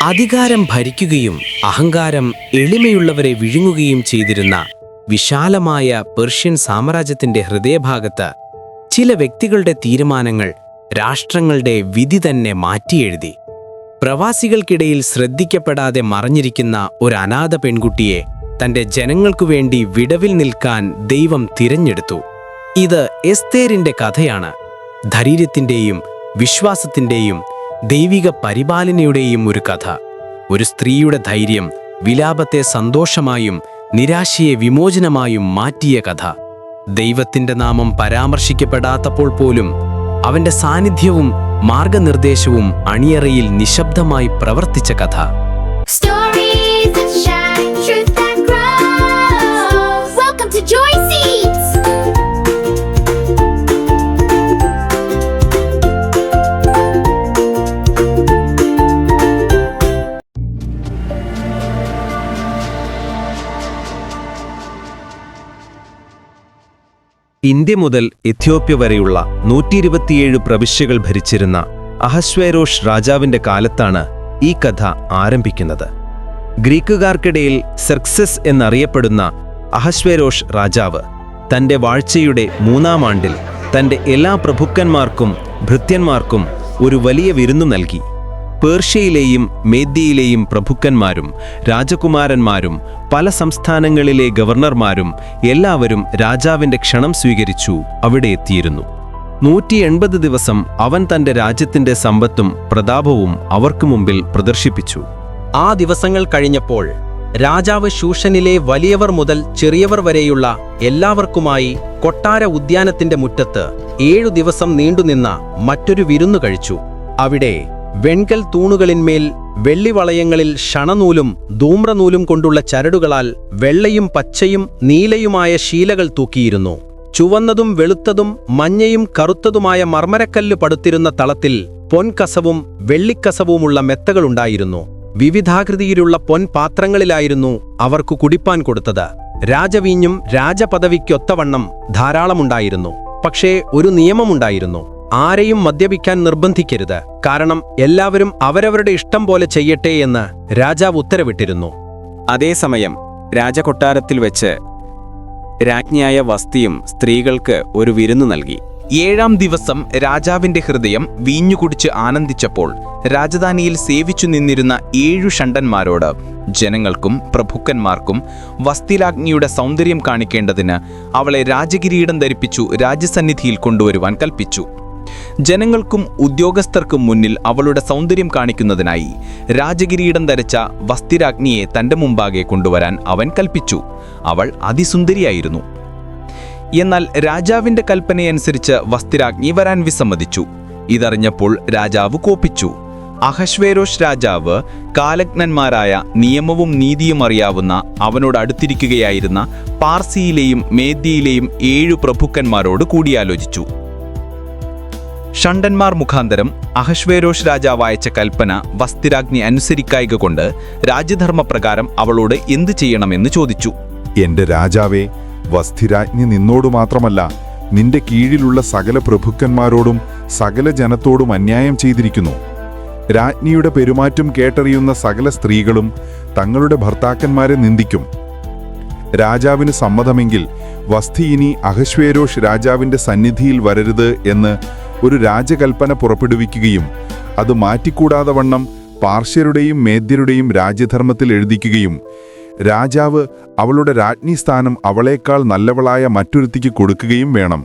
അധികാരം ഭരിക്കുകയും അഹങ്കാരം എളിമയുള്ളവരെ വിഴുങ്ങുകയും ചെയ്തിരുന്ന വിശാലമായ പേർഷ്യൻ സാമ്രാജ്യത്തിന്റെ ഹൃദയഭാഗത്ത് ചില വ്യക്തികളുടെ തീരുമാനങ്ങൾ രാഷ്ട്രങ്ങളുടെ വിധി തന്നെ മാറ്റിയെഴുതി. പ്രവാസികൾക്കിടയിൽ ശ്രദ്ധിക്കപ്പെടാതെ മറഞ്ഞിരിക്കുന്ന ഒരു അനാഥ പെൺകുട്ടിയെ തന്റെ ജനങ്ങൾക്കു വേണ്ടി വിടവിൽ നിൽക്കാൻ ദൈവം തിരഞ്ഞെടുത്തു. ഇത് എസ്തേരിന്റെ കഥയാണ്. ധൈര്യത്തിന്റെയും വിശ്വാസത്തിന്റെയും ദൈവിക പരിപാലനയുടെയും ഒരു കഥ. ഒരു സ്ത്രീയുടെ ധൈര്യം വിലാപത്തെ സന്തോഷമായും നിരാശയെ വിമോചനമായും മാറ്റിയ കഥ. ദൈവത്തിന്റെ നാമം പരാമർശിക്കപ്പെടാത്തപ്പോൾ പോലും അവന്റെ സാന്നിധ്യവും മാർഗനിർദ്ദേശവും അണിയറയിൽ നിശബ്ദമായി പ്രവർത്തിച്ച കഥ. Stories that shine, truth that grows. Welcome to Joy Seeds. India മുതൽ എത്യോപ്യ വരെയുള്ള 127 പ്രവിശ്യകൾ ഭരിച്ചിരുന്ന അഹശ്വേരോഷ് രാജാവിന്റെ കാലത്താണ് ഈ കഥ ആരംഭിക്കുന്നത്. ഗ്രീക്കുകാർക്കിടയിൽ സെർക്സസ് എന്നറിയപ്പെടുന്ന അഹശ്വേരോഷ് രാജാവ് തന്റെ വാഴ്ചയുടെ 3-ാം ആണ്ടിൽ തന്റെ എല്ലാ പ്രഭുക്കന്മാർക്കും ഭൃത്യന്മാർക്കും ഒരു വലിയ വിരുന്നു നൽകി. പേർഷ്യയിലെയും മേദ്യയിലെയും പ്രഭുക്കന്മാരും രാജകുമാരന്മാരും പല സംസ്ഥാനങ്ങളിലെ ഗവർണർമാരും എല്ലാവരും രാജാവിന്റെ ക്ഷണം സ്വീകരിച്ചു അവിടെ എത്തിയിരുന്നു. 180 ദിവസം അവൻ തന്റെ രാജ്യത്തിന്റെ സമ്പത്തും പ്രതാപവും അവർക്കു മുമ്പിൽ പ്രദർശിപ്പിച്ചു. ആ ദിവസങ്ങൾ കഴിഞ്ഞപ്പോൾ രാജാവ് ശൂഷനിലെ വലിയവർ മുതൽ ചെറിയവർ വരെയുള്ള എല്ലാവർക്കുമായി കൊട്ടാര ഉദ്യാനത്തിന്റെ മുറ്റത്ത് 7 ദിവസം നീണ്ടുനിന്ന മറ്റൊരു വിരുന്നു കഴിച്ചു. അവിടെ വെൺകൽ തൂണുകളിന്മേൽ വെള്ളിവളയങ്ങളിൽ ഷണനൂലും ധൂമ്രനൂലും കൊണ്ടുള്ള ചരടുകളാൽ വെള്ളയും പച്ചയും നീലയുമായ ശീലകൾ തൂക്കിയിരുന്നു. ചുവന്നതും വെളുത്തതും മഞ്ഞയും കറുത്തതുമായ മർമരക്കല്ല് പടുത്തിരുന്ന തളത്തിൽ പൊൻകസവും വെള്ളിക്കസവുമുള്ള മെത്തകളുണ്ടായിരുന്നു. വിവിധാകൃതിയിലുള്ള പൊൻപാത്രങ്ങളിലായിരുന്നു അവർക്കു കുടിപ്പാൻ കൊടുത്തത്. രാജവീഞ്ഞും രാജപദവിക്കൊത്തവണ്ണം ധാരാളമുണ്ടായിരുന്നു. പക്ഷേ ഒരു നിയമമുണ്ടായിരുന്നു: ആരെയും മദ്യപിക്കാൻ നിർബന്ധിക്കരുത്, കാരണം എല്ലാവരും അവരവരുടെ ഇഷ്ടം പോലെ ചെയ്യട്ടെ എന്ന് രാജാവ് ഉത്തരവിട്ടിരുന്നു. അതേസമയം രാജകൊട്ടാരത്തിൽ വെച്ച് രാജ്ഞിയായ വസ്തിയും സ്ത്രീകൾക്ക് ഒരു വിരുന്നു നൽകി. 7-ാം ദിവസം രാജാവിന്റെ ഹൃദയം വീഞ്ഞുകുടിച്ച് ആനന്ദിച്ചപ്പോൾ രാജധാനിയിൽ സേവിച്ചു നിന്നിരുന്ന 7 ഷണ്ഡന്മാരോട് ജനങ്ങൾക്കും പ്രഭുക്കന്മാർക്കും വസ്തിരാജ്ഞിയുടെ സൗന്ദര്യം കാണിക്കേണ്ടതിന് അവളെ രാജകിരീടം ധരിപ്പിച്ചു രാജസന്നിധിയിൽ കൊണ്ടുവരുവാൻ കൽപ്പിച്ചു. ജനങ്ങൾക്കും ഉദ്യോഗസ്ഥർക്കും മുന്നിൽ അവളുടെ സൗന്ദര്യം കാണിക്കുന്നതിനായി രാജകിരീടം ധരിച്ച വസ്തിരാജ്ഞിയെ തന്റെ മുമ്പാകെ കൊണ്ടുവരാൻ അവൻ കൽപ്പിച്ചു. അവൾ അതിസുന്ദരിയായിരുന്നു. എന്നാൽ രാജാവിന്റെ കൽപ്പനയനുസരിച്ച് വസ്തിരാജ്ഞി വരാൻ വിസമ്മതിച്ചു. ഇതറിഞ്ഞപ്പോൾ രാജാവ് കോപിച്ചു. അഹശ്വേരോഷ് രാജാവ് കാലജ്ഞന്മാരായ നിയമവും നീതിയും അറിയാവുന്ന അവനോട് അടുത്തിരിക്കുകയായിരുന്ന പാർസിയിലെയും മേദ്യയിലെയും 7 പ്രഭുക്കന്മാരോട് കൂടിയാലോചിച്ചു. ഷണ്ഡന്മാർ മുഖാന്തരം അഹശ്വേരോഷ് രാജാവ് അയച്ച കൽപ്പന വസ്തിരാജ്ഞി അനുസരിക്കായ്ക കൊണ്ട് രാജ്യധർമ്മപ്രകാരം അവളോട് എന്തു ചെയ്യണമെന്ന് ചോദിച്ചു. എന്റെ രാജാവേ, വസ്തിരാജ്ഞി നിന്നോടു മാത്രമല്ല നിന്റെ കീഴിലുള്ള സകല പ്രഭുക്കന്മാരോടും സകല ജനത്തോടും അന്യായം ചെയ്തിരിക്കുന്നു. രാജ്ഞിയുടെ പെരുമാറ്റം കേട്ടറിയുന്ന സകല സ്ത്രീകളും തങ്ങളുടെ ഭർത്താക്കന്മാരെ നിന്ദിക്കും. രാജാവിന് സമ്മതമെങ്കിൽ വസ്തി ഇനി അഹശ്വേരോഷ് രാജാവിന്റെ സന്നിധിയിൽ വരരുത് എന്ന് ഒരു രാജകൽപ്പന പുറപ്പെടുവിക്കുകയും അത് മാറ്റിക്കൂടാതെ വണ്ണം പാർശ്യരുടെയും മേദ്യരുടെയും രാജ്യധർമ്മത്തിൽ എഴുതിക്കുകയും രാജാവ് അവളുടെ രാജ്ഞി സ്ഥാനം അവളേക്കാൾ നല്ലവളായ മറ്റൊരുത്തിക്ക് കൊടുക്കുകയും വേണം.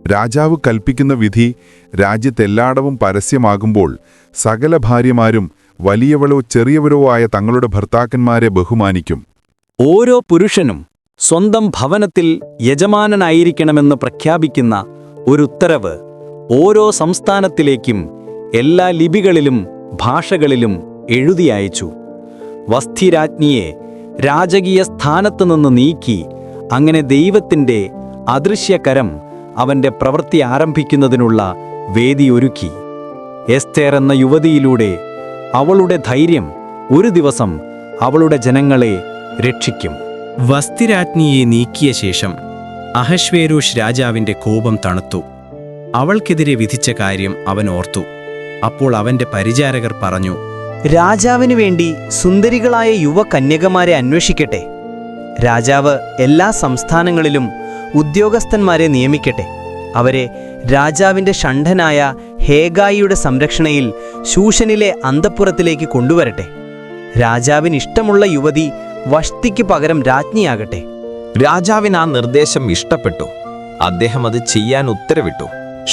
രാജാവ് കൽപ്പിക്കുന്ന വിധി രാജ്യത്തെല്ലായിടവും പരസ്യമാകുമ്പോൾ സകല ഭാര്യമാരും വലിയവളോ ചെറിയവരോ ആയ തങ്ങളുടെ ഭർത്താക്കന്മാരെ ബഹുമാനിക്കും. ഓരോ പുരുഷനും സ്വന്തം ഭവനത്തിൽ യജമാനനായിരിക്കണമെന്ന് പ്രഖ്യാപിക്കുന്ന ഒരു ഉത്തരവ് ഓരോ സംസ്ഥാനത്തിലേക്കും എല്ലാ ലിപികളിലും ഭാഷകളിലും എഴുതി അയച്ചു. വസ്തിരാജ്ഞിയെ രാജകീയ സ്ഥാനത്തുനിന്ന് നീക്കി അങ്ങനെ ദൈവത്തിൻ്റെ അദൃശ്യകരം അവന്റെ പ്രവൃത്തി ആരംഭിക്കുന്നതിനുള്ള വേദിയൊരുക്കി. എസ്തേർ എന്ന യുവതിയിലൂടെ അവളുടെ ധൈര്യം ഒരു ദിവസം അവളുടെ ജനങ്ങളെ രക്ഷിക്കും. വസ്തിരാജ്ഞിയെ നീക്കിയ ശേഷം അഹശ്വേരോഷ് രാജാവിന്റെ കോപം തണുത്തു. അവൾക്കെതിരെ വിധിച്ച കാര്യം അവൻ ഓർത്തു. അപ്പോൾ അവന്റെ പരിചാരകർ പറഞ്ഞു, രാജാവിനു വേണ്ടി സുന്ദരികളായ യുവകന്യകമാരെ അന്വേഷിക്കട്ടെ. രാജാവ് എല്ലാ സംസ്ഥാനങ്ങളിലും ഉദ്യോഗസ്ഥന്മാരെ നിയമിക്കട്ടെ. അവരെ രാജാവിൻ്റെ ഷണ്ഡനായ ഹേഗായിയുടെ സംരക്ഷണയിൽ ശൂഷനിലെ അന്തഃപുരത്തിലേക്ക് കൊണ്ടുവരട്ടെ. രാജാവിന് ഇഷ്ടമുള്ള യുവതി വഷ്തിക്ക് പകരം രാജ്ഞിയാകട്ടെ. രാജാവിന് ആ നിർദ്ദേശം ഇഷ്ടപ്പെട്ടു. അദ്ദേഹം അത് ചെയ്യാൻ ഉത്തരവിട്ടു.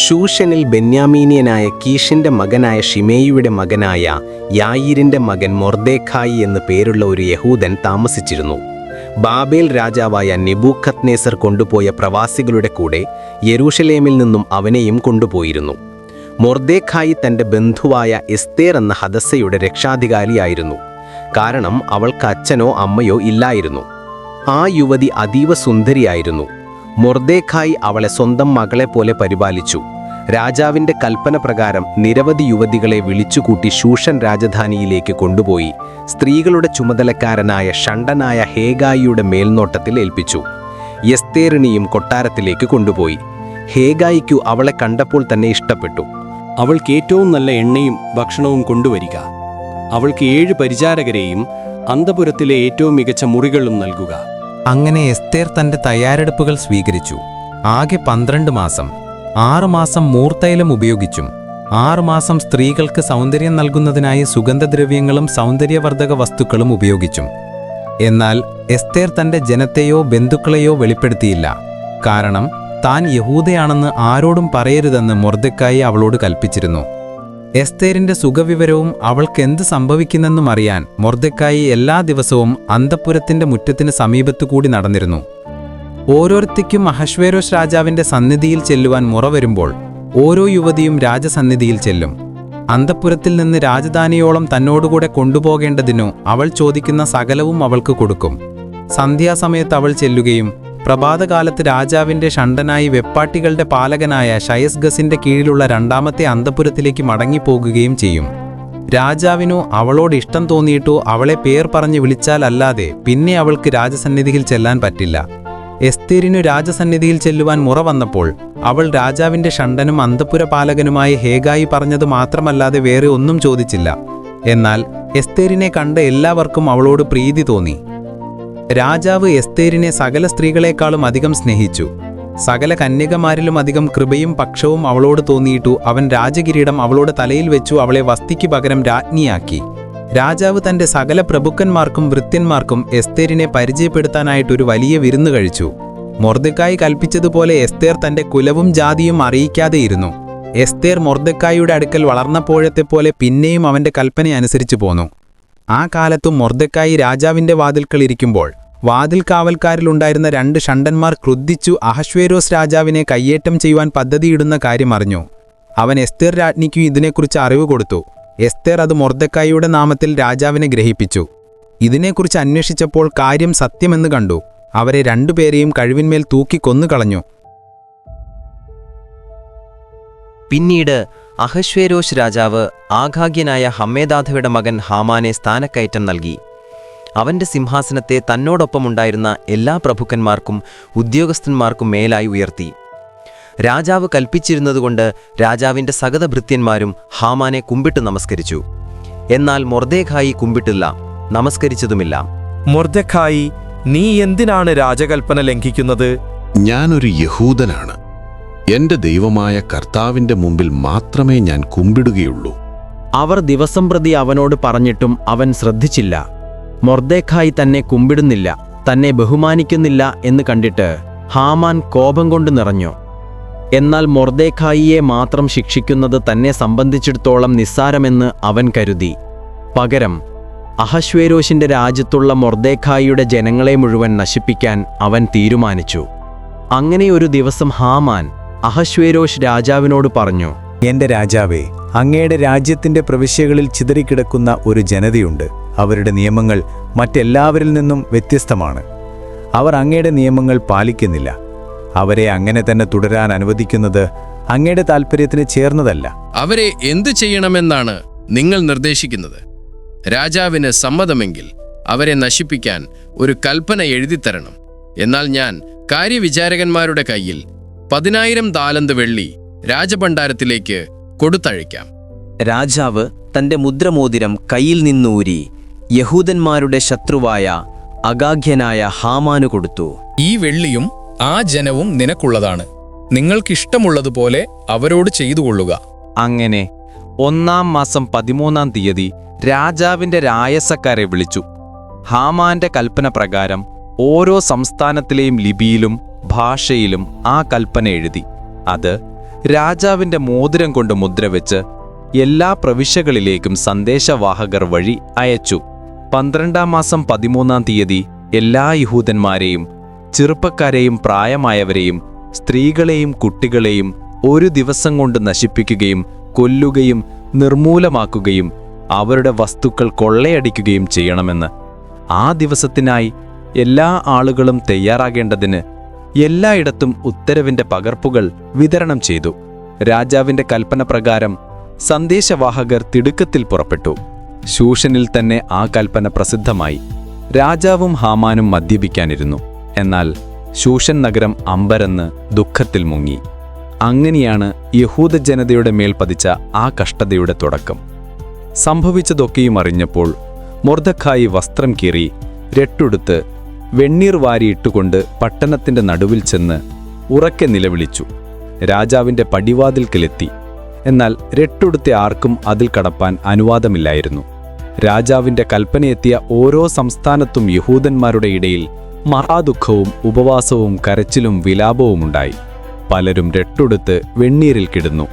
ശൂഷനിൽ ബെന്യാമീനിയനായ കീഷിന്റെ മകനായ ഷിമേയിയുടെ മകനായ യായീരിന്റെ മകൻ മൊർദേഖായി എന്നു പേരുള്ള ഒരു യഹൂദൻ താമസിച്ചിരുന്നു. ബാബേൽ രാജാവായ നെബൂഖദ്നേസർ കൊണ്ടുപോയ പ്രവാസികളുടെ കൂടെ യെരൂശലേമിൽ നിന്നും അവനെയും കൊണ്ടുപോയിരുന്നു. മൊർദേഖായി തൻ്റെ ബന്ധുവായ എസ്തേർ എന്ന ഹദസ്സയുടെ രക്ഷാധികാരിയായിരുന്നു. കാരണം അവൾക്ക് അച്ഛനോ അമ്മയോ ഇല്ലായിരുന്നു. ആ യുവതി അതീവ സുന്ദരിയായിരുന്നു. മൊർദേഖായി അവളെ സ്വന്തം മകളെപ്പോലെ പരിപാലിച്ചു. രാജാവിൻ്റെ കൽപ്പന പ്രകാരം നിരവധി യുവതികളെ വിളിച്ചുകൂട്ടി ശൂഷൻ രാജധാനിയിലേക്ക് കൊണ്ടുപോയി സ്ത്രീകളുടെ ചുമതലക്കാരനായ ഷണ്ഡനായ ഹേഗായിയുടെ മേൽനോട്ടത്തിൽ ഏൽപ്പിച്ചു. എസ്തേറിനെയും കൊട്ടാരത്തിലേക്ക് കൊണ്ടുപോയി. ഹേഗായിക്കു അവളെ കണ്ടപ്പോൾ തന്നെ ഇഷ്ടപ്പെട്ടു. അവൾക്ക് ഏറ്റവും നല്ല എണ്ണയും ഭക്ഷണവും കൊണ്ടുവരിക. അവൾക്ക് 7 പരിചാരകരെയും അന്തപുരത്തിലെ ഏറ്റവും മികച്ച മുറികളും നൽകുക. അങ്ങനെ എസ്തേർ തന്റെ തയ്യാറെടുപ്പുകൾ സ്വീകരിച്ചു. ആകെ 12 മാസം. 6 മാസം മൂർത്തൈലം ഉപയോഗിച്ചും 6 മാസം സ്ത്രീകൾക്ക് സൗന്ദര്യം നൽകുന്നതിനായി സുഗന്ധദ്രവ്യങ്ങളും സൗന്ദര്യവർദ്ധക വസ്തുക്കളും ഉപയോഗിച്ചും. എന്നാൽ എസ്തേർ തന്റെ ജനത്തെയോ ബന്ധുക്കളെയോ വെളിപ്പെടുത്തിയില്ല. കാരണം താൻ യഹൂദയാണെന്ന് ആരോടും പറയരുതെന്ന് മൊർദെഖായി അവളോട് കൽപ്പിച്ചിരുന്നു. എസ്തേറിന്റെ സുഖവിവരവും അവൾക്ക് എന്ത് സംഭവിക്കുന്നെന്നും അറിയാൻ മൊർദെഖായി എല്ലാ ദിവസവും അന്തഃപുരത്തിന്റെ മുറ്റത്തിന് സമീപത്തുകൂടി നടന്നിരുന്നു. ഓരോരുത്തിക്കും അഹശ്വേരോശ് രാജാവിന്റെ സന്നിധിയിൽ ചെല്ലുവാൻ മുറ വരുമ്പോൾ ഓരോ യുവതിയും രാജസന്നിധിയിൽ ചെല്ലും. അന്തഃപുരത്തിൽ നിന്ന് രാജധാനിയോളം തന്നോടുകൂടെ കൊണ്ടുപോകേണ്ടതിനു അവൾ ചോദിക്കുന്ന സകലവും അവൾക്ക് കൊടുക്കും. സന്ധ്യാസമയത്ത് അവൾ ചെല്ലുകയും പ്രഭാതകാലത്ത് രാജാവിന്റെ ഷണ്ഡനായി വെപ്പാട്ടികളുടെ പാലകനായ ഷയസ്ഗസിന്റെ കീഴിലുള്ള 2ാമത്തെ അന്തഃപുരത്തിലേക്ക് മടങ്ങിപ്പോകുകയും ചെയ്യും. രാജാവിനു അവളോട് ഇഷ്ടം തോന്നിയിട്ടു അവളെ പേർ പറഞ്ഞ് വിളിച്ചാലല്ലാതെ പിന്നെ അവൾക്ക് രാജസന്നിധിയിൽ ചെല്ലാൻ പറ്റില്ല. എസ്തേറിനു രാജസന്നിധിയിൽ ചെല്ലുവാൻ മുറ വന്നപ്പോൾ അവൾ രാജാവിന്റെ ഷണ്ഡനും അന്തഃപുരപാലകനുമായ ഹേഗായി പറഞ്ഞത് മാത്രമല്ലാതെ വേറെ ഒന്നും ചോദിച്ചില്ല. എന്നാൽ എസ്തേറിനെ കണ്ട എല്ലാവർക്കും അവളോട് പ്രീതി തോന്നി. രാജാവ് എസ്തേറിനെ സകല സ്ത്രീകളെക്കാളും അധികം സ്നേഹിച്ചു. സകല കന്യകമാരിലും അധികം കൃപയും പക്ഷവും അവളോട് തോന്നിയിട്ടു അവൻ രാജകിരീടം അവളുടെ തലയിൽ വെച്ചു അവളെ വസ്തിക്ക് പകരം രാജ്ഞിയാക്കി. രാജാവ് തന്റെ സകല പ്രഭുക്കന്മാർക്കും വൃത്യന്മാർക്കും എസ്തേറിനെ പരിചയപ്പെടുത്താനായിട്ടൊരു വലിയ വിരുന്ന് കഴിച്ചു. മൊർദെഖായി കൽപ്പിച്ചതുപോലെ എസ്തേർ തന്റെ കുലവും ജാതിയും അറിയിക്കാതെയിരുന്നു. എസ്തേർ മൊർദെഖായിയുടെ അടുക്കൽ വളർന്നപ്പോഴത്തെപ്പോലെ പിന്നെയും അവന്റെ കൽപ്പന അനുസരിച്ചു പോന്നു. ആ കാലത്തും മൊർദെഖായി രാജാവിന്റെ വാതിൽക്കൽ ഇരിക്കുമ്പോൾ വാതിൽ കാവൽക്കാരിലുണ്ടായിരുന്ന 2 ഷണ്ഡന്മാർ ക്രുദ്ധിച്ചു അഹശ്വേരോസ് രാജാവിനെ കയ്യേറ്റം ചെയ്യുവാൻ പദ്ധതിയിടുന്ന കാര്യം അറിഞ്ഞു. അവൻ എസ്തേർ രാജ്ഞിക്കു ഇതിനെക്കുറിച്ച് അറിവ് കൊടുത്തു. എസ്തേർ അത് മൊർദെഖായിയുടെ നാമത്തിൽ രാജാവിനെ ഗ്രഹിപ്പിച്ചു. ഇതിനെക്കുറിച്ച് അന്വേഷിച്ചപ്പോൾ കാര്യം സത്യമെന്ന് കണ്ടു. അവരെ 2 പേരെയും കഴിവിന്മേൽ തൂക്കി കൊന്നുകളഞ്ഞു. പിന്നീട് അഹശ്വേരോശ് രാജാവ് ആഗാഗ്യനായ ഹമ്മേദാഥയുടെ മകൻ ഹാമാനെ സ്ഥാനക്കയറ്റം നൽകി. അവന്റെ സിംഹാസനത്തെ തന്നോടൊപ്പമുണ്ടായിരുന്ന എല്ലാ പ്രഭുക്കന്മാർക്കും ഉദ്യോഗസ്ഥന്മാർക്കും മേലായി ഉയർത്തി. രാജാവ് കൽപ്പിച്ചിരുന്നതുകൊണ്ട് രാജാവിന്റെ സകല ഭൃത്യന്മാരും ഹാമാനെ കുമ്പിട്ട് നമസ്കരിച്ചു. എന്നാൽ മൊർദെഖായി കുമ്പിട്ടില്ല, നമസ്കരിച്ചതുമില്ല. മൊർദെഖായി, നീ എന്തിനാണ് രാജകൽപ്പന ലംഘിക്കുന്നത്? ഞാനൊരു യഹൂദനാണ്. എന്റെ ദൈവമായ കർത്താവിന്റെ മുമ്പിൽ മാത്രമേ ഞാൻ കുമ്പിടുകയുള്ളൂ. അവർ ദിവസം പ്രതി അവനോട് പറഞ്ഞിട്ടും അവൻ ശ്രദ്ധിച്ചില്ല. മൊർദെഖായി തന്നെ കുമ്പിടുന്നില്ല, തന്നെ ബഹുമാനിക്കുന്നില്ല എന്ന് കണ്ടിട്ട് ഹാമാൻ കോപം കൊണ്ട് നിറഞ്ഞു. എന്നാൽ മൊർദെഖായിയെ മാത്രം ശിക്ഷിക്കുന്നത് തന്നെ സംബന്ധിച്ചിടത്തോളം നിസ്സാരമെന്ന് അവൻ കരുതി. പകരം അഹശ്വേരോശിന്റെ രാജ്യത്തുള്ള മൊർദെഖായിയുടെ ജനങ്ങളെ മുഴുവൻ നശിപ്പിക്കാൻ അവൻ തീരുമാനിച്ചു. അങ്ങനെ ഒരു ദിവസം ഹാമാൻ അഹശ്വേരോശ് രാജാവിനോട് പറഞ്ഞു, എന്റെ രാജാവേ, അങ്ങയുടെ രാജ്യത്തിന്റെ പ്രവിശ്യകളിൽ ചിതറിക്കിടക്കുന്ന ഒരു ജനതയുണ്ട്. അവരുടെ നിയമങ്ങൾ മറ്റെല്ലാവരിൽ നിന്നും വ്യത്യസ്തമാണ്. അവർ അങ്ങയുടെ നിയമങ്ങൾ പാലിക്കുന്നില്ല. അവരെ അങ്ങനെ തന്നെ തുടരാൻ അനുവദിക്കുന്നത് അങ്ങയുടെ താൽപ്പര്യത്തിന് ചേർന്നതല്ല. അവരെ എന്തു ചെയ്യണമെന്നാണ് നിങ്ങൾ നിർദ്ദേശിക്കുന്നത്? രാജാവിന് സമ്മതമെങ്കിൽ അവരെ നശിപ്പിക്കാൻ ഒരു കൽപ്പന എഴുതിത്തരണം. എന്നാൽ ഞാൻ കാര്യവിചാരകന്മാരുടെ കയ്യിൽ 10,000 താലന്ത് വെള്ളി രാജഭണ്ഡാരത്തിലേക്ക് കൊടുത്തയക്കാം. രാജാവ് തന്റെ മുദ്രമോതിരം കയ്യിൽ നിന്നൂരി യഹൂദന്മാരുടെ ശത്രുവായ അഗാഗ്യനായ ഹാമാനു കൊടുത്തു. ഈ വെള്ളിയും ആ ജനവും നിനക്കുള്ളതാണ്. നിങ്ങൾക്കിഷ്ടമുള്ളതുപോലെ അവരോട് ചെയ്തുകൊള്ളുക. അങ്ങനെ 1-ാം മാസം 13-ാം തീയതി രാജാവിന്റെ രായസക്കാരെ വിളിച്ചു. ഹാമാന്റെ കൽപ്പന പ്രകാരം ഓരോ സംസ്ഥാനത്തിലെയും ലിപിയിലും ഭാഷയിലും ആ കൽപ്പന എഴുതി. അത് രാജാവിന്റെ മോതിരം കൊണ്ട് മുദ്രവെച്ച് എല്ലാ പ്രവിശ്യകളിലേക്കും സന്ദേശവാഹകർ വഴി അയച്ചു. 12-ാം മാസം 13-ാം തീയതി എല്ലാ യഹൂദന്മാരെയും, ചെറുപ്പക്കാരെയും പ്രായമായവരെയും സ്ത്രീകളെയും കുട്ടികളെയും ഒരു ദിവസം കൊണ്ട് നശിപ്പിക്കുകയും കൊല്ലുകയും നിർമൂലമാക്കുകയും അവരുടെ വസ്തുക്കൾ കൊള്ളയടിക്കുകയും ചെയ്യണമെന്ന് ആ ദിവസത്തിനായി എല്ലാ ആളുകളും തയ്യാറാകേണ്ടതിന് എല്ലായിടത്തും ഉത്തരവിന്റെ പകർപ്പുകൾ വിതരണം ചെയ്തു. രാജാവിന്റെ കൽപ്പന പ്രകാരം സന്ദേശവാഹകർ തിടുക്കത്തിൽ പുറപ്പെട്ടു. ശൂഷനിൽ തന്നെ ആ കൽപ്പന പ്രസിദ്ധമായി. രാജാവും ഹാമാനും മദ്യപിക്കാനിരുന്നു. എന്നാൽ ശൂഷൻ നഗരം അമ്പരന്ന് ദുഃഖത്തിൽ മുങ്ങി. അങ്ങനെയാണ് യഹൂദ ജനതയുടെ മേൽ പതിച്ച ആ കഷ്ടതയുടെ തുടക്കം. സംഭവിച്ചതൊക്കെയും അറിഞ്ഞപ്പോൾ മൊർദെഖായി വസ്ത്രം കീറി രട്ടുടുത്ത് വെണ്ണീർ വാരിയിട്ടുകൊണ്ട് പട്ടണത്തിന്റെ നടുവിൽ ചെന്ന് ഉറക്കെ നിലവിളിച്ചു. രാജാവിന്റെ പടിവാതിൽക്കലെത്തി. എന്നാൽ രട്ടുടുത്തെ ആർക്കും അതിൽ കടപ്പാൻ അനുവാദമില്ലായിരുന്നു. രാജാവിന്റെ കൽപ്പനയെത്തിയ ഓരോ സംസ്ഥാനത്തും യഹൂദന്മാരുടെ ഇടയിൽ മഹാദുഃഖവും ഉപവാസവും കരച്ചിലും വിലാപവുമുണ്ടായി. പലരും രട്ടുടുത്ത് വെണ്ണീരിൽ കിടന്നു.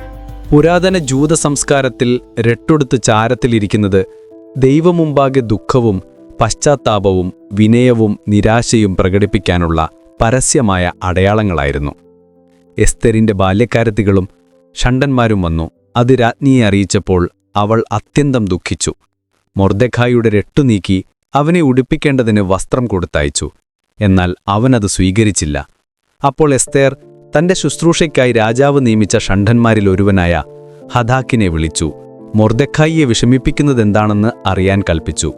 പുരാതന ജൂത സംസ്കാരത്തിൽ രട്ടുടുത്ത് ചാരത്തിലിരിക്കുന്നത് ദൈവമുമ്പാകെ ദുഃഖവും പശ്ചാത്താപവും വിനയവും നിരാശയും പ്രകടിപ്പിക്കാനുള്ള പരസ്യമായ അടയാളങ്ങളായിരുന്നു. എസ്തേരിന്റെ ബാല്യക്കാരത്തികളും ഷണ്ഡന്മാരും വന്നു. അത് രാജ്ഞിയെ അറിയിച്ചപ്പോൾ അവൾ അത്യന്തം ദുഃഖിച്ചു. മൊർദെഖായിയുടെ രട്ടു നീക്കി അവനെ ഉടുപ്പിക്കേണ്ടതിന് വസ്ത്രം കൊടുത്തയച്ചു. എന്നാൽ അവനത് സ്വീകരിച്ചില്ല. അപ്പോൾ എസ്തേർ തന്റെ ശുശ്രൂഷയ്ക്കായി രാജാവ് നിയമിച്ച ഷണ്ഡന്മാരിൽ ഒരുവനായ ഹദാക്കിനെ വിളിച്ചു. മൊർദെഖായിയെ വിഷമിപ്പിക്കുന്നതെന്താണെന്ന് അറിയാൻ കൽപ്പിച്ചു.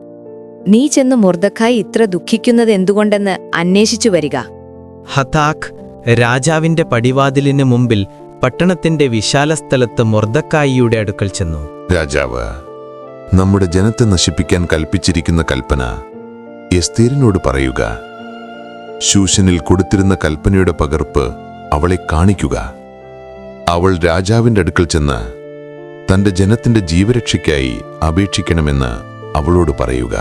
നീ ചെന്ന് മൊർദെഖായി ഇത്ര ദുഃഖിക്കുന്നത് എന്തുകൊണ്ടെന്ന് അന്വേഷിച്ചു വരിക. ഹദാക്ക് രാജാവിന്റെ പടിവാതിലിന് മുമ്പിൽ പട്ടണത്തിന്റെ വിശാലസ്ഥലത്ത് മൊർദെഖായിയുടെ അടുക്കൽ ചെന്നു. രാജാവ് നമ്മുടെ ജനത്തെ നശിപ്പിക്കാൻ കൽപ്പിച്ചിരിക്കുന്ന കൽപ്പന എസ്തേരിനോട് പറയുക. ശൂഷനിൽ കൊടുത്തിരുന്ന കൽപ്പനയുടെ പകർപ്പ് അവളെ കാണിക്കുക. അവൾ രാജാവിന്റെ അടുക്കൽ ചെന്ന് തന്റെ ജനത്തിന്റെ ജീവരക്ഷയ്ക്കായി അപേക്ഷിക്കണമെന്ന് അവളോട് പറയുക.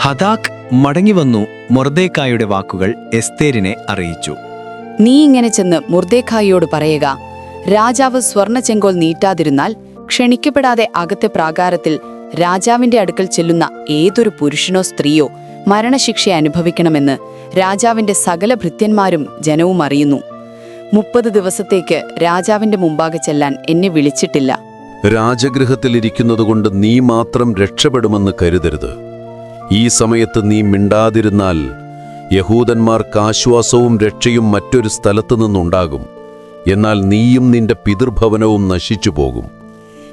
ഹദാക്ക് മടങ്ങിവന്നു മൊർദെഖായിയുടെ വാക്കുകൾ എസ്തേരിനെ അറിയിച്ചു. നീ ഇങ്ങനെ ചെന്ന് മൊർദെഖായിയോട് പറയുക, രാജാവ് സ്വർണ്ണ ചെങ്കോൽ നീട്ടാതിരുന്നാൽ ക്ഷണിക്കപ്പെടാതെ അകത്തെ പ്രാകാരത്തിൽ രാജാവിന്റെ അടുക്കൽ ചെല്ലുന്ന ഏതൊരു പുരുഷനോ സ്ത്രീയോ മരണശിക്ഷ അനുഭവിക്കണമെന്ന് രാജാവിന്റെ സകല ഭൃത്യന്മാരും ജനവും അറിയുന്നു. 30 ദിവസത്തേക്ക് രാജാവിന്റെ മുമ്പാകെ ചെല്ലാൻ എന്നെ വിളിച്ചിട്ടില്ല. രാജഗൃഹത്തിലിരിക്കുന്നതുകൊണ്ട് നീ മാത്രം രക്ഷപ്പെടുമെന്ന് കരുതരുത്. ഈ സമയത്ത് നീ മിണ്ടാതിരുന്നാൽ യഹൂദന്മാർക്ക് ആശ്വാസവും രക്ഷയും മറ്റൊരു സ്ഥലത്തു നിന്നുണ്ടാകും. എന്നാൽ നീയും നിന്റെ പിതൃഭവനവും നശിച്ചു പോകും.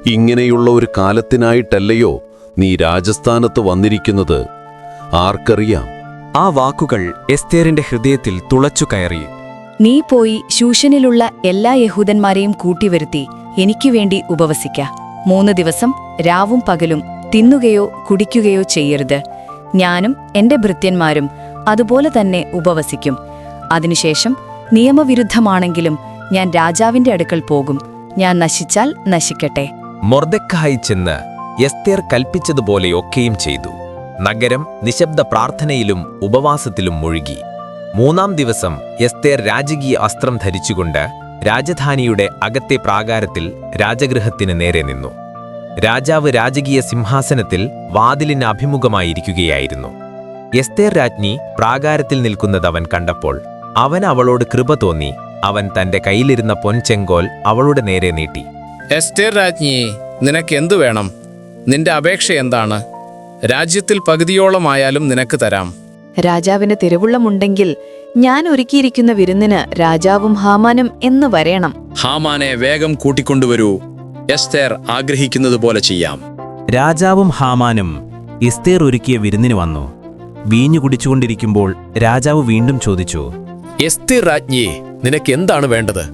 ഇങ്ങനെയുള്ള ഒരു കാലത്തിനായിട്ടല്ലയോ നീ രാജസ്ഥാനത്ത് വന്നിരിക്കുന്നത്? ആർക്കറിയാം? ആ വാക്കുകൾ എസ്തേറിന്റെ ഹൃദയത്തിൽ തുളച്ചു കയറി. നീ പോയി ശൂഷനിലുള്ള എല്ലാ യഹൂദന്മാരെയും കൂട്ടിവരുത്തി എനിക്കു വേണ്ടി ഉപവസിക്ക. 3 ദിവസം രാവും പകലും തിന്നുകയോ കുടിക്കുകയോ ചെയ്യരുത്. ഞാനും എന്റെ ഭൃത്യന്മാരും അതുപോലെ തന്നെ ഉപവസിക്കും. അതിനുശേഷം നിയമവിരുദ്ധമാണെങ്കിലും ഞാൻ രാജാവിന്റെ അടുക്കൽ പോകും. ഞാൻ നശിച്ചാൽ നശിക്കട്ടെ. മൊർദെഖായി ചെന്ന് എസ്തേർ കൽപ്പിച്ചതുപോലെയൊക്കെയും ചെയ്തു. നഗരം നിശബ്ദ പ്രാർത്ഥനയിലും ഉപവാസത്തിലും മുഴുകി. 3-ാം ദിവസം എസ്തേർ രാജകീയ വസ്ത്രം ധരിച്ചുകൊണ്ട് രാജധാനിയുടെ അകത്തെ പ്രാകാരത്തിൽ രാജഗൃഹത്തിന് നേരെ നിന്നു. രാജാവ് രാജകീയ സിംഹാസനത്തിൽ വാതിലിന് അഭിമുഖമായിരിക്കുകയായിരുന്നു. എസ്തേർ രാജ്ഞി പ്രാകാരത്തിൽ നിൽക്കുന്നത് അവൻ കണ്ടപ്പോൾ അവൻ അവളോട് കൃപ തോന്നി. അവൻ തന്റെ കയ്യിലിരുന്ന പൊൻചെങ്കോൽ അവളുടെ നേരെ നീട്ടി. എസ്തേർ രാജ്ഞിയെ, നിനക്കെന്തു വേണം? നിന്റെ അപേക്ഷ എന്താണ്? രാജ്യത്തിൽ പകുതിയോളമായാലും നിനക്ക് തരാം. രാജാവിന് തിരുവുള്ളമുണ്ടെങ്കിൽ ഞാൻ ഒരുക്കിയിരിക്കുന്ന വിരുന്നിന് രാജാവും ഹാമാനും എന്ന് വരേണം. ഹാമാനെ വേഗം കൂട്ടിക്കൊണ്ടുവരൂ. എസ്തേർ ആഗ്രഹിക്കുന്നത് പോലെ ചെയ്യാം. രാജാവും ഹാമാനും എസ്തേർ ഒരുക്കിയ വിരുന്നിന് വന്നു. വീഞ്ഞു കുടിച്ചുകൊണ്ടിരിക്കുമ്പോൾ രാജാവ് വീണ്ടും ചോദിച്ചു, എസ്തേർ രാജ്ഞിയെ, നിനക്ക് എന്താണ് വേണ്ടത്?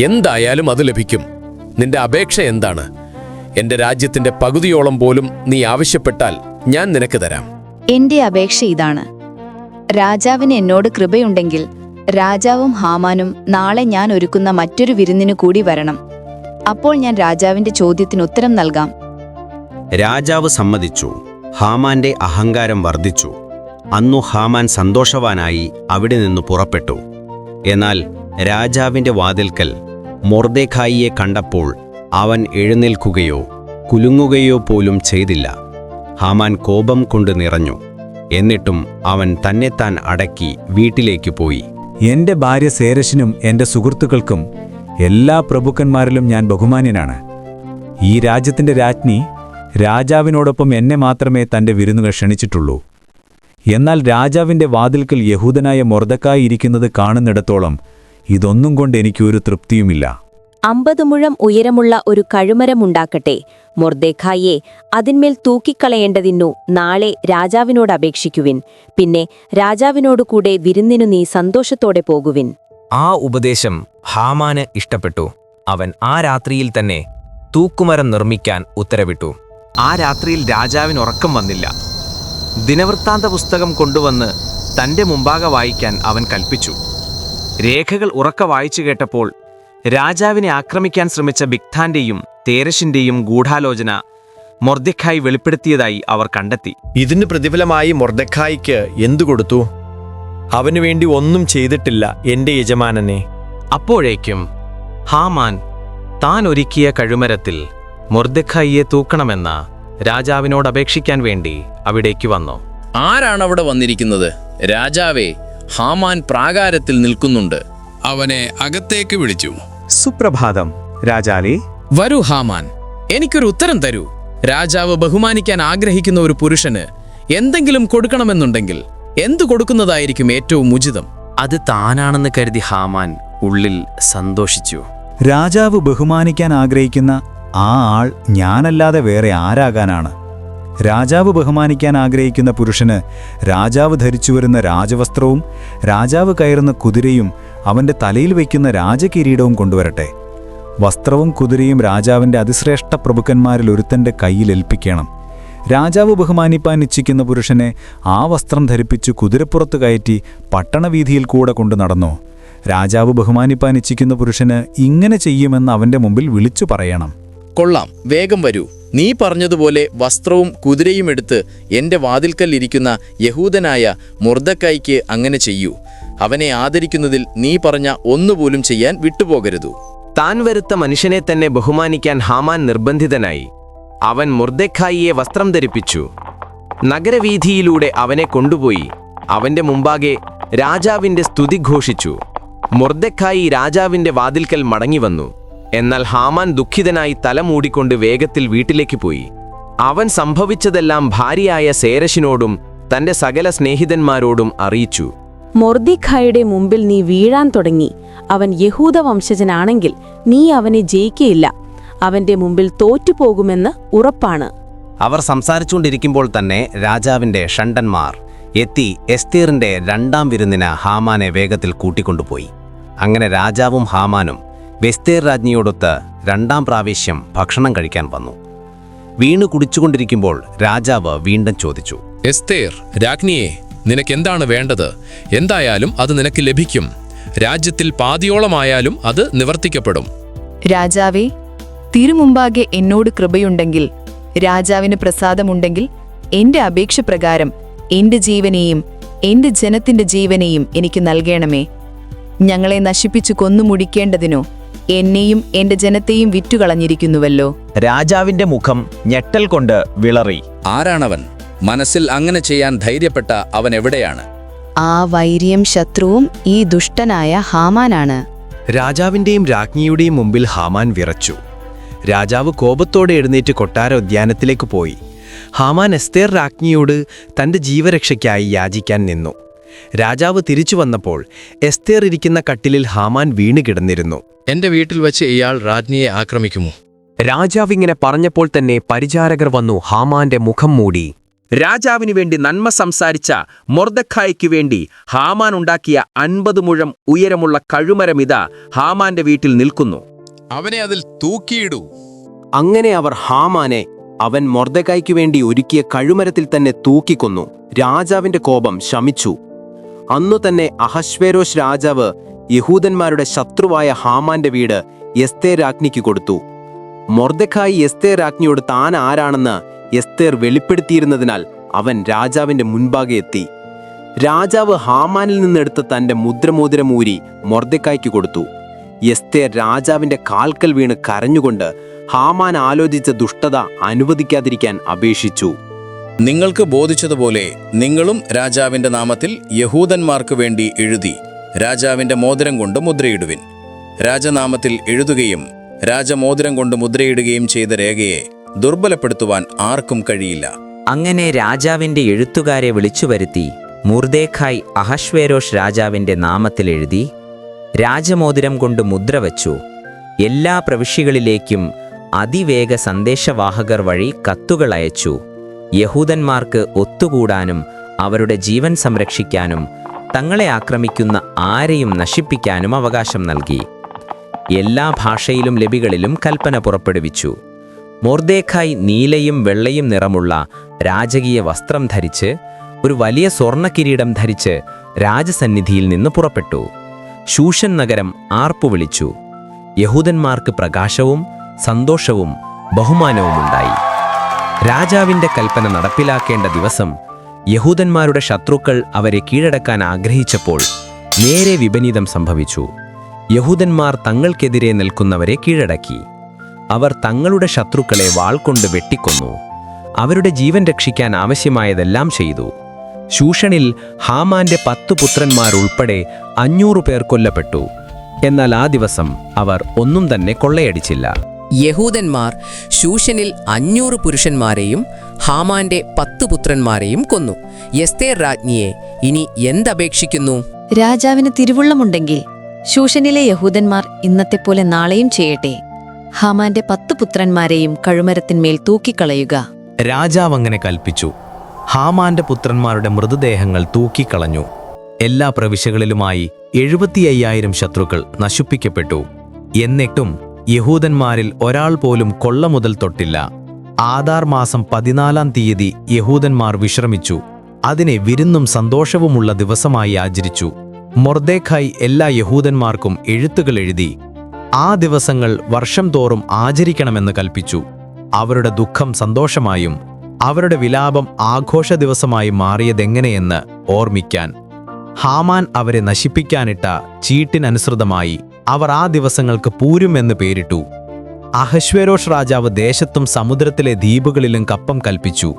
എന്തായാലും അത് ലഭിക്കും. നിന്റെ അപേക്ഷ എന്താണ്? എന്റെ രാജ്യത്തിന്റെ പകുതിയോളം പോലും നീ ആവശ്യപ്പെട്ടാൽ ഞാൻ നിനക്ക് തരാം. എന്റെ അപേക്ഷ ഇതാണ്. രാജാവിന് എന്നോട് കൃപയുണ്ടെങ്കിൽ രാജാവും ഹാമാനും നാളെ ഞാൻ ഒരുക്കുന്ന മറ്റൊരു വിരുന്നിനു കൂടി വരണം. അപ്പോൾ ഞാൻ രാജാവിന്റെ ചോദ്യത്തിന് ഉത്തരം നൽകാം. രാജാവ് സമ്മതിച്ചു. ഹാമാന്റെ അഹങ്കാരം വർദ്ധിച്ചു. അന്നു ഹാമാൻ സന്തോഷവാനായി അവിടെ നിന്ന് പുറപ്പെട്ടു. എന്നാൽ രാജാവിന്റെ വാതിൽക്കൽ മൊർദെഖായിയെ കണ്ടപ്പോൾ അവൻ എഴുന്നേൽക്കുകയോ കുലുങ്ങുകയോ പോലും ചെയ്തില്ല. ഹാമാൻ കോപം കൊണ്ട് നിറഞ്ഞു. എന്നിട്ടും അവൻ തന്നെത്താൻ അടക്കി വീട്ടിലേക്ക് പോയി. എന്റെ ഭാര്യ സേരശിനും എന്റെ സുഹൃത്തുക്കൾക്കും എല്ലാ പ്രഭുക്കന്മാരിലും ഞാൻ ബഹുമാന്യനാണ്. ഈ രാജ്യത്തിന്റെ രാജ്ഞി രാജാവിനോടൊപ്പം എന്നെ മാത്രമേ തന്റെ വിരുന്നുകൾ ക്ഷണിച്ചിട്ടുള്ളൂ. എന്നാൽ രാജാവിന്റെ വാതിൽക്കൽ യഹൂദനായ മൊർദെഖായി ഇരിക്കുന്നത് കാണുന്നിടത്തോളം ഇതൊന്നും കൊണ്ട് എനിക്കൊരു തൃപ്തിയുമില്ല. 50 മുഴം ഉയരമുള്ള ഒരു കഴുമരമുണ്ടാക്കട്ടെ. മൊർദെഖായിയെ അതിന്മേൽ തൂക്കിക്കളയേണ്ടതിന്നു നാളെ രാജാവിനോട് അപേക്ഷിക്കുവിൻ. പിന്നെ രാജാവിനോടു കൂടെ വിരുന്നിനു നീ സന്തോഷത്തോടെ പോകുവിൻ. ആ ഉപദേശം ഹാമാന് ഇഷ്ടപ്പെട്ടു. അവൻ ആ രാത്രിയിൽ തന്നെ തൂക്കുമരം നിർമ്മിക്കാൻ ഉത്തരവിട്ടു. ആ രാത്രിയിൽ രാജാവിന് ഉറക്കം വന്നില്ല. ദിനവൃത്താന്ത പുസ്തകം കൊണ്ടുവന്ന് തന്റെ മുമ്പാകെ വായിക്കാൻ അവൻ കൽപ്പിച്ചു. രേഖകൾ ഉറക്ക വായിച്ചു കേട്ടപ്പോൾ രാജാവിനെ ആക്രമിക്കാൻ ശ്രമിച്ച ബിഗ്ഥാന്റെയും തേരശിന്റെയും ഗൂഢാലോചന മൊർദെഖായി വെളിപ്പെടുത്തിയതായി അവർ കണ്ടെത്തി. ഇതിന് പ്രതിഫലമായി മൊർദെഖായിക്ക് എന്തു കൊടുത്തു? അവനു വേണ്ടി ഒന്നും ചെയ്തിട്ടില്ല എന്റെ യജമാനനെ. അപ്പോഴേക്കും ഹാമാൻ താൻ ഒരുക്കിയ കഴുമരത്തിൽ മൊർദെഖായിയെ തൂക്കണമെന്ന രാജാവിനോട് അപേക്ഷിക്കാൻ വേണ്ടി അവിടേക്ക് വന്നു. ആരാണവിടെ വന്നിരിക്കുന്നത്? രാജാവേ, ഹാമാൻ പ്രാകാരത്തിൽ നിൽക്കുന്നുണ്ട്. അവനെ അകത്തേക്ക് വിളിച്ചു. സുപ്രഭാതം രാജാലേ. വരൂ ഹാമാൻ, എനിക്കൊരു ഉത്തരം തരൂ. രാജാവ് ബഹുമാനിക്കാൻ ആഗ്രഹിക്കുന്ന ഒരു പുരുഷന് എന്തെങ്കിലും കൊടുക്കണമെന്നുണ്ടെങ്കിൽ എന്തു കൊടുക്കുന്നതായിരിക്കും ഏറ്റവും ഉചിതം? അത് താനാണെന്ന് കരുതി ഹാമാൻ ഉള്ളിൽ സന്തോഷിച്ചു. രാജാവ് ബഹുമാനിക്കാൻ ആഗ്രഹിക്കുന്ന ആ ആൾ ഞാനല്ലാതെ വേറെ ആരാകാനാണ്? രാജാവ് ബഹുമാനിക്കാൻ ആഗ്രഹിക്കുന്ന പുരുഷന് രാജാവ് ധരിച്ചുവരുന്ന രാജവസ്ത്രവും രാജാവ് കയറുന്ന കുതിരയും അവന്റെ തലയിൽ വയ്ക്കുന്ന രാജകിരീടവും കൊണ്ടുവരട്ടെ. വസ്ത്രവും കുതിരയും രാജാവിന്റെ അതിശ്രേഷ്ഠ പ്രഭുക്കന്മാരിൽ ഒരുത്തന്റെ കയ്യിൽ ഏൽപ്പിക്കണം. രാജാവ് ബഹുമാനിപ്പാൻ ഇച്ഛിക്കുന്ന പുരുഷനെ ആ വസ്ത്രം ധരിപ്പിച്ചു കുതിരപ്പുറത്ത് കയറ്റി പട്ടണവീഥിയിൽ കൂടെ കൊണ്ടു നടന്നോ. രാജാവ് ബഹുമാനിപ്പാൻ ഇച്ഛിക്കുന്ന പുരുഷന് ഇങ്ങനെ ചെയ്യുമെന്ന് അവന്റെ മുമ്പിൽ വിളിച്ചു പറയണം. കൊള്ളാം, വേഗം വരൂ. നീ പറഞ്ഞതുപോലെ വസ്ത്രവും കുതിരയും എടുത്ത് എന്റെ വാതിൽക്കൽ ഇരിക്കുന്ന യഹൂദനായ മൊർദെഖായിക്ക് അങ്ങനെ ചെയ്യൂ. അവനെ ആദരിക്കുന്നതിൽ നീ പറഞ്ഞ ഒന്നുപോലും ചെയ്യാൻ വിട്ടുപോകരുതു. താൻ വരുത്ത മനുഷ്യനെ തന്നെ ബഹുമാനിക്കാൻ ഹാമാൻ നിർബന്ധിതനായി. അവൻ മൊർദെഖായിയെ വസ്ത്രം ധരിപ്പിച്ചു. നഗരവീഥിയിലൂടെ അവനെ കൊണ്ടുപോയി അവന്റെ മുമ്പാകെ രാജാവിന്റെ സ്തുതി ഘോഷിച്ചു. മൊർദെഖായി രാജാവിന്റെ വാതിൽക്കൽ മടങ്ങിവന്നു. എന്നാൽ ഹാമാൻ ദുഃഖിതനായി തല മൂടിക്കൊണ്ട് വേഗത്തിൽ വീട്ടിലേക്ക് പോയി. അവൻ സംഭവിച്ചതെല്ലാം ഭാര്യയായ സേരശിനോടും തന്റെ സകല സ്നേഹിതന്മാരോടും അറിയിച്ചു. മൊർദെഖായിയുടെ മുമ്പിൽ നീ വീഴാൻ തുടങ്ങി. അവൻ യഹൂദ വംശജനാണെങ്കിൽ നീ അവനെ ജയിക്കയില്ല. അവന്റെ മുമ്പിൽ തോറ്റുപോകുമെന്ന് ഉറപ്പാണ്. അവർ സംസാരിച്ചുകൊണ്ടിരിക്കുമ്പോൾ തന്നെ രാജാവിന്റെ ഷണ്ടന്മാർ എത്തി എസ്തേറിന്റെ 2ാം വിരുന്നിന് ഹാമാനെ വേഗത്തിൽ കൂട്ടിക്കൊണ്ടുപോയി. അങ്ങനെ രാജാവും ഹാമാനും എസ്തേർ രാജ്ഞിയോടൊത്ത് 2ാം പ്രാവശ്യം ഭക്ഷണം കഴിക്കാൻ വന്നു. വീണു കുടിച്ചുകൊണ്ടിരിക്കുമ്പോൾ രാജാവ് വീണ്ടും ചോദിച്ചു, എസ്തേർ രാജ്ഞിയെ, നിനക്കെന്താണ് വേണ്ടത്? എന്തായാലും അത് നിനക്ക് ലഭിക്കും. രാജ്യത്തിൽ പാതിയോളമായാലും അത് നിവർത്തിക്കപ്പെടും. രാജാവേ, തിരുമുമ്പാകെ എന്നോട് കൃപയുണ്ടെങ്കിൽ, രാജാവിന് പ്രസാദമുണ്ടെങ്കിൽ എന്റെ അപേക്ഷ പ്രകാരം എന്റെ ജീവനെയും എന്റെ ജനത്തിന്റെ ജീവനെയും എനിക്ക് നൽകണമേ. ഞങ്ങളെ നശിപ്പിച്ചു കൊന്നുമുടിക്കേണ്ടതിനോ എന്നെയും എന്റെ ജനത്തെയും വിറ്റുകളഞ്ഞിരിക്കുന്നുവല്ലോ. രാജാവിന്റെ മുഖം ഞെട്ടൽ കൊണ്ട് വിളറി. ആരാണവൻ? മനസ്സിൽ അങ്ങനെ ചെയ്യാൻ ധൈര്യപ്പെട്ട അവൻ എവിടെയാണ്? ആ വൈര്യം ശത്രുവും ഈ ദുഷ്ടനായ ഹാമാനാണ്. രാജാവിന്റെയും രാജ്ഞിയുടെയും മുമ്പിൽ ഹാമാൻ വിറച്ചു. രാജാവ് കോപത്തോടെ എഴുന്നേറ്റ് കൊട്ടാരോദ്യാനത്തിലേക്ക് പോയി. ഹാമാൻ എസ്തേർ രാജ്ഞിയോട് തന്റെ ജീവരക്ഷയ്ക്കായി യാചിക്കാൻ നിന്നു. രാജാവ് തിരിച്ചു വന്നപ്പോൾ എസ്തേർ ഇരിക്കുന്ന കട്ടിലിൽ ഹാമാൻ വീണു കിടന്നിരുന്നു. എന്റെ വീട്ടിൽ വച്ച് ഇയാൾ രാജ്ഞിയെ ആക്രമിക്കുമോ? രാജാവിങ്ങനെ പറഞ്ഞപ്പോൾ തന്നെ പരിചാരകർ വന്നു ഹാമാന്റെ മുഖം മൂടി. രാജാവിനു വേണ്ടി നന്മ സംസാരിച്ച മൊർദെഖായിക്ക് വേണ്ടി ഹാമാൻ ഉണ്ടാക്കിയ 50 മുഴം ഉയരമുള്ള കഴുമരമിത ഹാമാന്റെ വീട്ടിൽ നിൽക്കുന്നു. അവനെ അതിൽ തൂക്കിയിടൂ. അങ്ങനെ അവർ ഹാമാനെ അവൻ മൊർദെഖായിക്കു വേണ്ടി ഒരുക്കിയ കഴുമരത്തിൽ തന്നെ തൂക്കിക്കൊന്നു. രാജാവിന്റെ കോപം ശമിച്ചു. അന്നു തന്നെ അഹശ്വേരോശ് രാജാവ് യഹൂദന്മാരുടെ ശത്രുവായ ഹാമാന്റെ വീട് എസ്തേർ രാജ്ഞിക്ക് കൊടുത്തു. മൊർദെഖായി എസ്തേർ രാജ്ഞിയോട് താൻ ആരാണെന്ന് എസ്തേർ വെളിപ്പെടുത്തിയിരുന്നതിനാൽ അവൻ രാജാവിന്റെ മുൻപാകെ എത്തി. രാജാവ് ഹാമാനിൽ നിന്നെടുത്ത് തന്റെ മുദ്രമോതിരം ഊരി മൊർദെഖായിക്ക് കൊടുത്തു. എസ്തേർ രാജാവിന്റെ കാൽക്കൽ വീണ് കരഞ്ഞുകൊണ്ട് ഹാമാൻ ആലോചിച്ച ദുഷ്ടത അനുവദിക്കാതിരിക്കാൻ അപേക്ഷിച്ചു. നിങ്ങൾക്ക് ബോധിച്ചതുപോലെ നിങ്ങളും രാജാവിന്റെ നാമത്തിൽ യഹൂദന്മാർക്ക് വേണ്ടി എഴുതി രാജാവിന്റെ മോതിരം കൊണ്ട് മുദ്രയിടുവിൻ. രാജനാമത്തിൽ എഴുതുകയും രാജമോതിരം കൊണ്ട് മുദ്രയിടുകയും ചെയ്ത രേഖയെ ദുർബലപ്പെടുത്തുവാൻ ആർക്കും കഴിയില്ല. അങ്ങനെ രാജാവിന്റെ എഴുത്തുകാരെ വിളിച്ചുവരുത്തി മൊർദെഖായി അഹശ്വേരോഷ് രാജാവിന്റെ നാമത്തിൽ എഴുതി രാജമോതിരം കൊണ്ട് മുദ്ര വച്ചു. എല്ലാ പ്രവിശ്യകളിലേക്കും അതിവേഗ സന്ദേശവാഹകർ വഴി കത്തുകൾ അയച്ചു. യഹൂദന്മാർക്ക് ഒത്തുകൂടാനും അവരുടെ ജീവൻ സംരക്ഷിക്കാനും തങ്ങളെ ആക്രമിക്കുന്ന ആരെയും നശിപ്പിക്കാനും അവകാശം നൽകി. എല്ലാ ഭാഷയിലും ലിപികളിലും കൽപ്പന പുറപ്പെടുവിച്ചു. മൊർദെഖായി നീലയും വെള്ളയും നിറമുള്ള രാജകീയ വസ്ത്രം ധരിച്ച് ഒരു വലിയ സ്വർണ്ണക്കിരീടം ധരിച്ച് രാജസന്നിധിയിൽ നിന്ന് പുറപ്പെട്ടു. ശൂഷൻ നഗരം ആർപ്പു വിളിച്ചു. യഹൂദന്മാർക്ക് പ്രകാശവും സന്തോഷവും ബഹുമാനവുമുണ്ടായി. രാജാവിന്റെ കൽപ്പന നടപ്പിലാക്കേണ്ട ദിവസം യഹൂദന്മാരുടെ ശത്രുക്കൾ അവരെ കീഴടക്കാൻ ആഗ്രഹിച്ചപ്പോൾ നേരെ വിപരീതം സംഭവിച്ചു. യഹൂദന്മാർ തങ്ങൾക്കെതിരെ നിൽക്കുന്നവരെ കീഴടക്കി. അവർ തങ്ങളുടെ ശത്രുക്കളെ വാൾകൊണ്ട് വെട്ടിക്കൊന്നു. അവരുടെ ജീവൻ രക്ഷിക്കാൻ ആവശ്യമായതെല്ലാം ചെയ്തു. ശൂഷണിൽ ഹാമാന്റെ 10 പുത്രന്മാരുൾപ്പെടെ 500 പേർ കൊല്ലപ്പെട്ടു. എന്നാൽ ആ ദിവസം അവർ ഒന്നും തന്നെ കൊള്ളയടിച്ചില്ല. യഹൂദന്മാർ ശൂഷനിൽ 500 പുരുഷന്മാരെയും ഹാമാന്റെ 10 പുത്രന്മാരെയും കൊന്നു. എസ്തേർ രാജ്ഞിയെ ഇനി എന്തപേക്ഷിക്കുന്നു? രാജാവിന് തിരുവുള്ളമുണ്ടെങ്കിൽ ശൂഷനിലെ യഹൂദന്മാർ ഇന്നത്തെപ്പോലെ നാളെയും ചെയ്യട്ടെ. ഹാമാന്റെ 10 പുത്രന്മാരെയും കഴുമരത്തിന്മേൽ തൂക്കിക്കളയുക. രാജാവ് അങ്ങനെ കൽപ്പിച്ചു. ഹാമാന്റെ പുത്രന്മാരുടെ മൃതദേഹങ്ങൾ തൂക്കിക്കളഞ്ഞു. എല്ലാ പ്രവിശ്യകളിലുമായി 75,000 ശത്രുക്കൾ നശിപ്പിക്കപ്പെട്ടു. എന്നിട്ടും യഹൂദന്മാരിൽ ഒരാൾ പോലും കൊള്ള മുതൽ തൊട്ടില്ല. ആദാർ മാസം 14-ാം തീയതി യഹൂദന്മാർ വിശ്രമിച്ചു. അതിനെ വിരുന്നും സന്തോഷവുമുള്ള ദിവസമായി ആചരിച്ചു. മൊർദെഖായി എല്ലാ യഹൂദന്മാർക്കും എഴുത്തുകൾ എഴുതി ആ ദിവസങ്ങൾ വർഷം തോറും ആചരിക്കണമെന്ന് കൽപ്പിച്ചു. അവരുടെ ദുഃഖം സന്തോഷമായും അവരുടെ വിലാപം ആഘോഷ ദിവസമായി മാറിയതെങ്ങനെയെന്ന് ഓർമ്മിക്കാൻ. ഹാമാൻ അവരെ നശിപ്പിക്കാനിട്ട ചീട്ടിനനുസൃതമായി അവർ ആ ദിവസങ്ങൾക്ക് പൂരം എന്ന് പേരിട്ടു. അഹശ്വേരോഷ് രാജാവ് ദേശത്തും സമുദ്രത്തിലെ ദ്വീപുകളിലും കപ്പം കൽപ്പിച്ചു.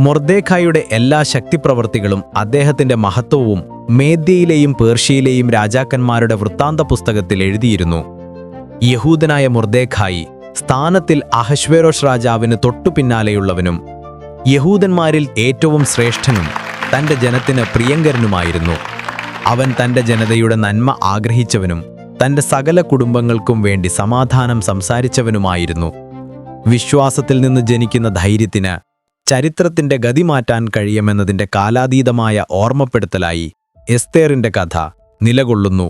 മൊർദെഖായിയുടെ എല്ലാ ശക്തിപ്രവർത്തികളും അദ്ദേഹത്തിന്റെ മഹത്വവും മേദ്യയിലെയും പേർഷ്യയിലെയും രാജാക്കന്മാരുടെ വൃത്താന്ത പുസ്തകത്തിൽ എഴുതിയിരുന്നു. യഹൂദനായ മൊർദെഖായി സ്ഥാനത്തിൽ അഹശ്വേരോഷ് രാജാവിന് തൊട്ടു പിന്നാലെയുള്ളവനും യഹൂദന്മാരിൽ ഏറ്റവും ശ്രേഷ്ഠനും തന്റെ ജനത്തിന് പ്രിയങ്കരനുമായിരുന്നു. അവൻ തന്റെ ജനതയുടെ നന്മ ആഗ്രഹിച്ചവനും തന്റെ സകല കുടുംബങ്ങൾക്കും വേണ്ടി സമാധാനം സംസാരിച്ചവനുമായിരുന്നു. വിശ്വാസത്തിൽ നിന്ന് ജനിക്കുന്ന ധൈര്യത്തിന് ചരിത്രത്തിന്റെ ഗതി മാറ്റാൻ കഴിയുമെന്നതിന്റെ കാലാതീതമായ ഓർമ്മപ്പെടുത്തലായി എസ്തേറിന്റെ കഥ നിലകൊള്ളുന്നു.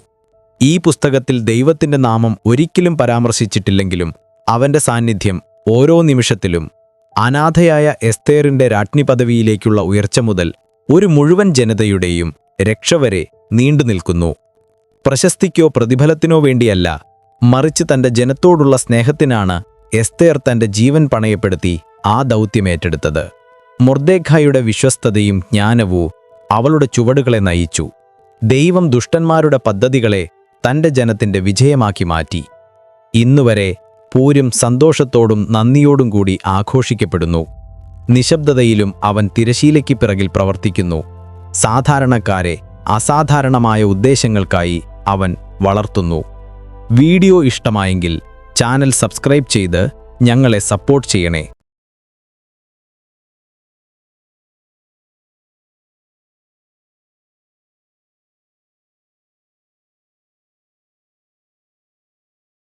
ഈ പുസ്തകത്തിൽ ദൈവത്തിന്റെ നാമം ഒരിക്കലും പരാമർശിച്ചിട്ടില്ലെങ്കിലും അവന്റെ സാന്നിധ്യം ഓരോ നിമിഷത്തിലും അനാഥയായ എസ്തേറിന്റെ രാജ്ഞി പദവിയിലേക്കുള്ള ഉയർച്ച മുതൽ ഒരു മുഴുവൻ ജനതയുടെയും രക്ഷ വരെ നീണ്ടുനിൽക്കുന്നു. പ്രശസ്തിക്കോ പ്രതിഫലത്തിനോ വേണ്ടിയല്ല, മറിച്ച് തന്റെ ജനത്തോടുള്ള സ്നേഹത്തിനാണ് എസ്തേർ തന്റെ ജീവൻ പണയപ്പെടുത്തി ആ ദൗത്യമേറ്റെടുത്തത്. മൊർദെഖായിയുടെ വിശ്വസ്തതയും ജ്ഞാനവും അവളുടെ ചുവടുകളെ നയിച്ചു. ദൈവം ദുഷ്ടന്മാരുടെ പദ്ധതികളെ തന്റെ ജനത്തിന്റെ വിജയമാക്കി മാറ്റി. ഇന്നുവരെ പൂരം സന്തോഷത്തോടും നന്ദിയോടും കൂടി ആഘോഷിക്കപ്പെടുന്നു. നിശബ്ദതയിലും അവൻ തിരശീലയ്ക്ക് പിറകിൽ പ്രവർത്തിക്കുന്നു. സാധാരണക്കാരെ അസാധാരണമായ ഉദ്ദേശങ്ങൾക്കായി അവൻ വളർത്തുന്നു. വീഡിയോ ഇഷ്ടമായെങ്കിൽ ചാനൽ സബ്സ്ക്രൈബ് ചെയ്ത് ഞങ്ങളെ സപ്പോർട്ട് ചെയ്യണേ.